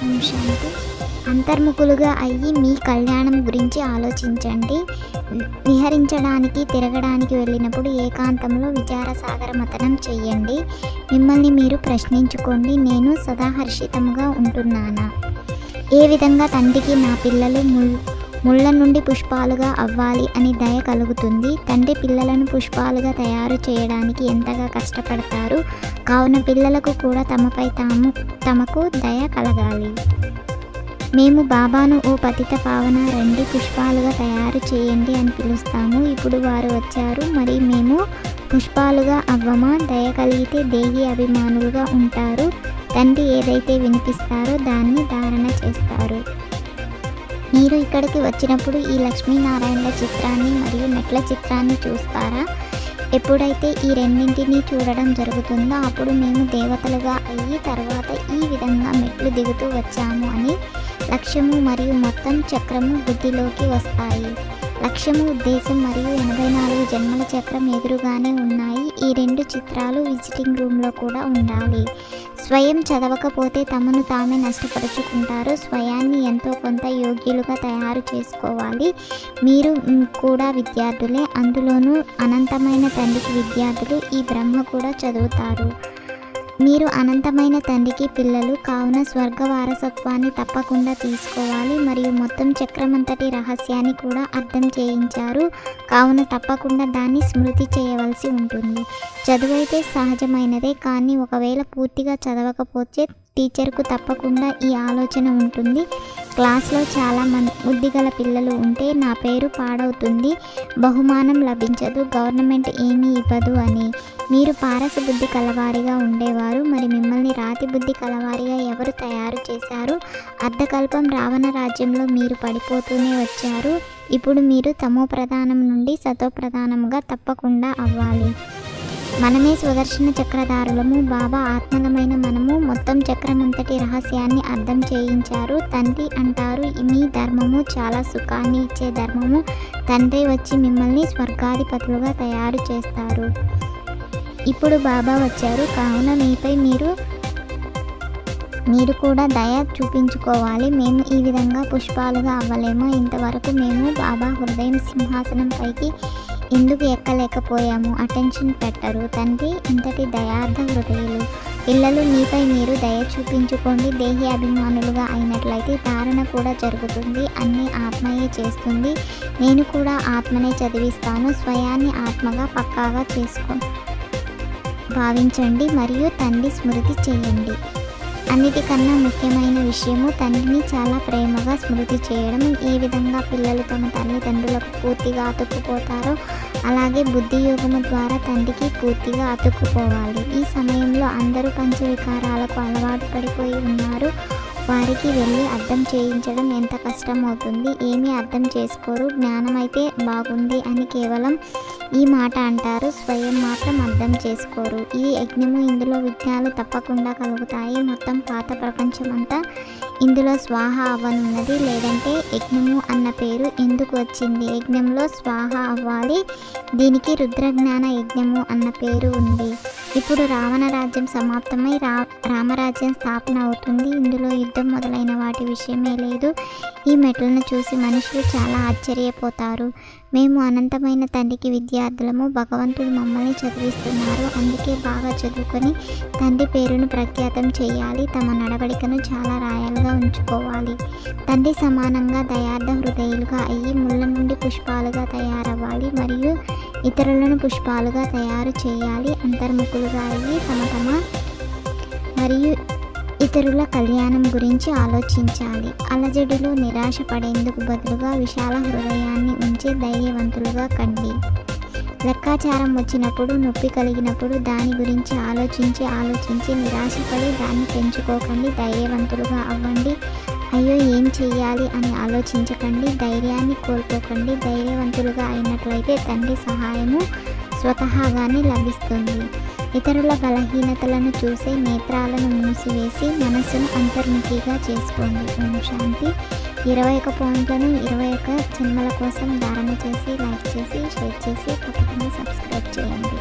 ఓం శాంతి. అంతర్ముఖులుగా అయ్యి మీ కళ్యాణం గురించి ఆలోచించండి. విహరించడానికి తిరగడానికి వెళ్ళినప్పుడు ఏకాంతంలో విచారసాగర మథనం చెయ్యండి. మిమ్మల్ని మీరు ప్రశ్నించుకోండి, నేను సదా హర్షితముగా ఉంటున్నానా? ఏ విధంగా తండ్రికి నా పిల్లలు ముళ్ళ నుండి పుష్పాలుగా అవ్వాలి అని దయ కలుగుతుంది? తండ్రి పిల్లలను పుష్పాలుగా తయారు చేయడానికి ఎంతగా కష్టపడతారు. కావున పిల్లలకు కూడా తమపై తమకు దయ కలగాలి. మేము బాబాను ఓ పతిత పావన రండి పుష్పాలుగా తయారు చేయండి అని పిలుస్తాము. ఇప్పుడు వారు వచ్చారు, మరి మేము పుష్పాలుగా అవ్వమా? దయ కలిగితే దేహి అభిమానులుగా ఉంటారు. తండ్రి ఏదైతే వినిపిస్తారో దాన్ని ధారణ చేస్తారు. మీరు ఇక్కడికి వచ్చినప్పుడు ఈ లక్ష్మీనారాయణల చిత్రాన్ని మరియు మెట్ల చిత్రాన్ని చూస్తారా? ఎప్పుడైతే ఈ రెండింటినీ చూడడం జరుగుతుందో అప్పుడు మేము దేవతలుగా అయ్యి తర్వాత ఈ విధంగా మెట్లు దిగుతూ వచ్చాము అని లక్ష్యము మరియు మొత్తం చక్రము బుద్ధిలోకి వస్తాయి. లక్ష్యము, ఉద్దేశం మరియు 84 జన్మల చక్రం ఎదురుగానే ఉన్నాయి. ఈ 2 చిత్రాలు విజిటింగ్ రూమ్లో కూడా ఉండాలి. స్వయం చదవకపోతే తమను తామే నష్టపరుచుకుంటారు. స్వయాన్ని ఎంతో కొంత యోగ్యులుగా తయారు చేసుకోవాలి. మీరు కూడా విద్యార్థులే, అందులోనూ అనంతమైన తండ్రికి విద్యార్థులు. ఈ బ్రహ్మ కూడా చదువుతారు. మీరు అనంతమైన తండ్రికి పిల్లలు కావున స్వర్గ వారసత్వాన్ని తప్పకుండా తీసుకోవాలి. మరియు మొత్తం చక్రమంతటి రహస్యాన్ని కూడా అర్థం చేయించారు కావున తప్పకుండా దాన్ని స్మృతి చేయవలసి ఉంటుంది. చదువైతే సహజమైనదే, కానీ ఒకవేళ పూర్తిగా చదవకపోతే టీచర్కు తప్పకుండా ఈ ఆలోచన ఉంటుంది. క్లాస్లో చాలా బుద్ధిగల పిల్లలు ఉంటే నా పేరు పాడవుతుంది, బహుమానం లభించదు, గవర్నమెంట్ ఏమీ ఇవ్వదు అని. మీరు పారస బుద్ధి కలవారిగా ఉండేవారు, మరి మిమ్మల్ని రాతి బుద్ధి కలవారిగా ఎవరు తయారు చేశారు? అర్ధకల్పం రావణ రాజ్యంలో మీరు పడిపోతూనే వచ్చారు. ఇప్పుడు మీరు తమో ప్రధానం నుండి సతో ప్రధానముగా తప్పకుండా అవ్వాలి. మనమే స్వదర్శన చక్రధారులము. బాబా ఆత్మలమైన మనము మొత్తం చక్రమంతటి రహస్యాన్ని అర్థం చేయించారు. తండ్రి అంటారు, మీ ధర్మము చాలా సుఖాన్ని ఇచ్చే ధర్మము. తండ్రి వచ్చి మిమ్మల్ని స్వర్గాధిపతులుగా తయారు చేస్తారు. ఇప్పుడు బాబా వచ్చారు కావున మీపై మీరు కూడా దయ చూపించుకోవాలి. మేము ఈ విధంగా పుష్పాలుగా అవ్వలేమా? ఇంతవరకు మేము బాబా హృదయం సింహాసనం పైకి ఎందుకు ఎక్కలేకపోయాము? అటెన్షన్ పెట్టరు. తండ్రి ఇంతటి దయార్థ హృదయులు. పిల్లలు మీపై మీరు దయ చూపించుకోండి. దేహి అభిమానులుగా అయినట్లయితే ధారణ కూడా జరుగుతుంది. అన్నీ ఆత్మయే చేస్తుంది. నేను కూడా ఆత్మనే చదివిస్తాను. స్వయాన్ని ఆత్మగా పక్కాగా భావించండి మరియు తండ్రి స్మృతి చేయండి. అన్నిటికన్నా ముఖ్యమైన విషయము తండ్రిని చాలా ప్రేమగా స్మృతి చేయడం. ఏ విధంగా పిల్లలు తమ తల్లిదండ్రులకు పూర్తిగా అతుక్కుపోతారో అలాగే బుద్ధి యోగము ద్వారా తండ్రికి పూర్తిగా అతుక్కుపోవాలి. ఈ సమయంలో అందరూ పంచవికారాలకు అలవాటు పడిపోయి ఉన్నారు. వారికి వెళ్ళి అర్థం చేయించడం ఎంత కష్టమవుతుంది. ఏమీ అర్థం చేసుకోరు. జ్ఞానం అయితే బాగుంది అని కేవలం ఈ మాట అంటారు, స్వయం మాత్రం అర్థం చేసుకోరు. ఇది యజ్ఞము, ఇందులో విఘ్నాలు తప్పకుండా కలుగుతాయి. మొత్తం పాత ప్రపంచమంతా ఇందులో స్వాహ అవ్వనున్నది. లేదంటే యజ్ఞము అన్న పేరు ఎందుకు వచ్చింది? యజ్ఞంలో స్వాహ అవ్వాలి. దీనికి రుద్రజ్ఞాన యజ్ఞము అన్న పేరు ఉంది. ఇప్పుడు రావణ రాజ్యం సమాప్తమై రామరాజ్యం స్థాపన అవుతుంది. ఇందులో యుద్ధం మొదలైన వాటి విషయమే లేదు. ఈ మెట్లను చూసి మనుషులు చాలా ఆశ్చర్యపోతారు. మేము అనంతమైన తండ్రికి విద్యార్థులము. భగవంతుడు మమ్మల్ని చదివిస్తున్నారు. అందుకే బాగా చదువుకొని తండ్రి పేరును ప్రఖ్యాతం చేయాలి. తమ నడవడికను చాలా రాయలుగా ఉంచుకోవాలి. తండ్రి సమానంగా దయార్థ హృదయులుగా అయ్యి ముళ్ళ నుండి పుష్పాలుగా తయారవ్వాలి మరియు ఇతరులను పుష్పాలుగా తయారు చేయాలి. అంతర్ముఖులుగా అయ్యి మరియు ఇతరుల కళ్యాణం గురించి ఆలోచించాలి. అలజడిలో నిరాశ పడేందుకు బదులుగా విశాల హృదయాన్ని ఉంచి ధైర్యవంతులుగా కండి. లెక్కాచారం వచ్చినప్పుడు, నొప్పి కలిగినప్పుడు దాని గురించి ఆలోచించి నిరాశపడి దాన్ని పెంచుకోకండి. ధైర్యవంతులుగా అవ్వండి. అయ్యో ఏం చెయ్యాలి అని ఆలోచించకండి. ధైర్యాన్ని కోల్పోకండి. ధైర్యవంతులుగా అయినట్లయితే తండ్రి సహాయము స్వతహాగానే లభిస్తుంది. ఇతరుల బలహీనతలను చూసే నేత్రాలను మూసివేసి మనస్సును అంతర్ముఖిగా చేసుకోండి. ఓం శాంతి. 21 పాయింట్లను 21 జన్మల కోసం ధారణ చేసి, లైక్ చేసి, షేర్ చేసి, తప్పకుండా సబ్స్క్రైబ్ చేయండి.